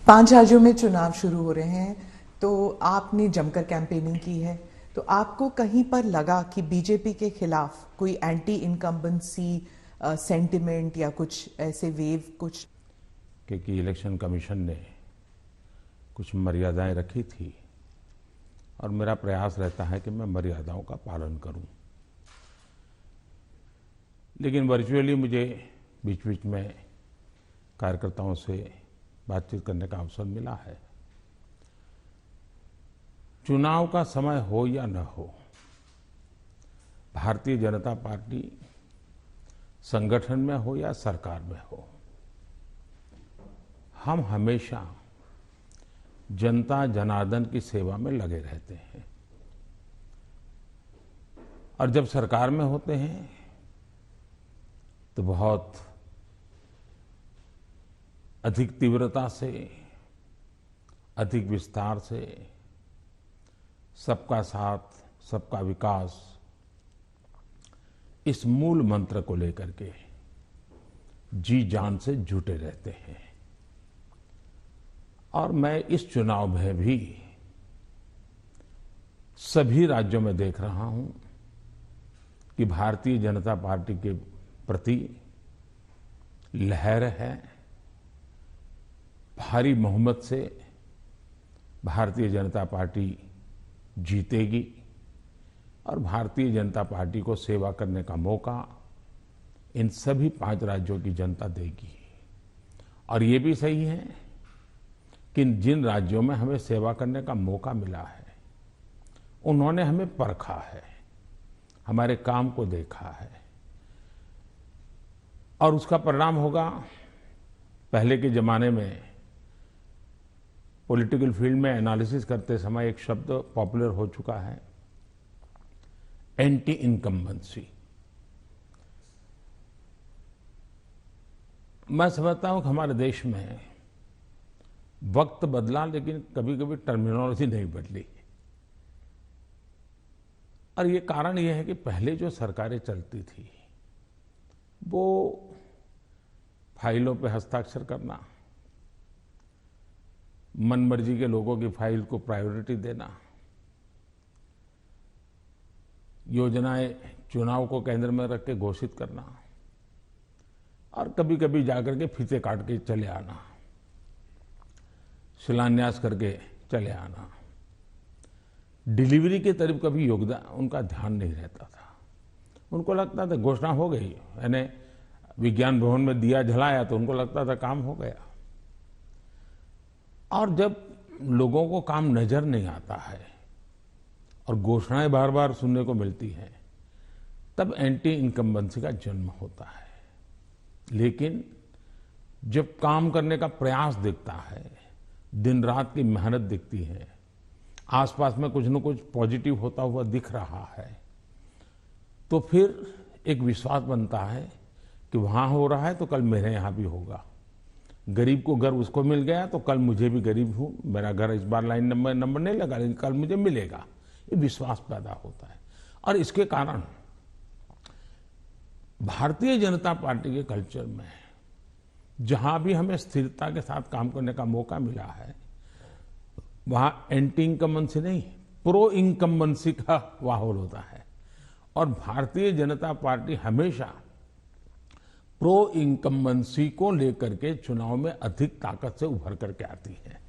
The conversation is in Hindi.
5 राज्यों में चुनाव शुरू हो रहे हैं, तो आपने जमकर कैंपेनिंग की है। तो आपको कहीं पर लगा कि बीजेपी के खिलाफ कोई एंटी इनकम्बेंसी सेंटिमेंट या कुछ ऐसे वेव कुछ? क्योंकि इलेक्शन कमीशन ने कुछ मर्यादाएं रखी थी और मेरा प्रयास रहता है कि मैं मर्यादाओं का पालन करूं। लेकिन वर्चुअली मुझे बीच बीच में कार्यकर्ताओं से बातचीत करने का अवसर मिला है। चुनाव का समय हो या न हो, भारतीय जनता पार्टी संगठन में हो या सरकार में हो, हम हमेशा जनता जनार्दन की सेवा में लगे रहते हैं। और जब सरकार में होते हैं तो बहुत अधिक तीव्रता से, अधिक विस्तार से सबका साथ, सबका विकास, इस मूल मंत्र को लेकर के जी जान से जुटे रहते हैं। और मैं इस चुनाव में भी सभी राज्यों में देख रहा हूं कि भारतीय जनता पार्टी के प्रति लहर है। भारी बहुमत से भारतीय जनता पार्टी जीतेगी और भारतीय जनता पार्टी को सेवा करने का मौका इन सभी 5 राज्यों की जनता देगी। और ये भी सही है कि जिन राज्यों में हमें सेवा करने का मौका मिला है, उन्होंने हमें परखा है, हमारे काम को देखा है। और उसका परिणाम होगा, पहले के जमाने में पॉलिटिकल फील्ड में एनालिसिस करते समय एक शब्द पॉपुलर हो चुका है, एंटी इनकम्बेंसी। मैं समझता हूं कि हमारे देश में वक्त बदला, लेकिन कभी कभी टर्मिनोलॉजी नहीं बदली। और ये कारण ये है कि पहले जो सरकारें चलती थी वो फाइलों पे हस्ताक्षर करना, मनमर्जी के लोगों की फाइल को प्रायोरिटी देना, योजनाएं चुनाव को केंद्र में रख के घोषित करना और कभी कभी जाकर के फीते काट के चले आना, शिलान्यास करके चले आना। डिलीवरी के तरफ कभी योगदान उनका ध्यान नहीं रहता था। उनको लगता था घोषणा हो गई, यानी विज्ञान भवन में दिया जलाया तो उनको लगता था काम हो गया। और जब लोगों को काम नजर नहीं आता है और घोषणाएं बार बार सुनने को मिलती हैं, तब एंटी इनकम्बेंसी का जन्म होता है। लेकिन जब काम करने का प्रयास दिखता है, दिन रात की मेहनत दिखती है, आसपास में कुछ न कुछ पॉजिटिव होता हुआ दिख रहा है, तो फिर एक विश्वास बनता है कि वहां हो रहा है तो कल मेरे यहां भी होगा। गरीब को घर उसको मिल गया तो कल मुझे भी, गरीब हूं, मेरा घर इस बार लाइन नंबर नहीं लगा, लेकिन कल मुझे मिलेगा। ये विश्वास पैदा होता है। और इसके कारण भारतीय जनता पार्टी के कल्चर में जहां भी हमें स्थिरता के साथ काम करने का मौका मिला है, वहां एंटी इनकम्बेंसी नहीं, प्रो इनकम्बेंसी का माहौल होता है। और भारतीय जनता पार्टी हमेशा प्रो इनकम्बेंसी को लेकर के चुनाव में अधिक ताकत से उभर करके आती है।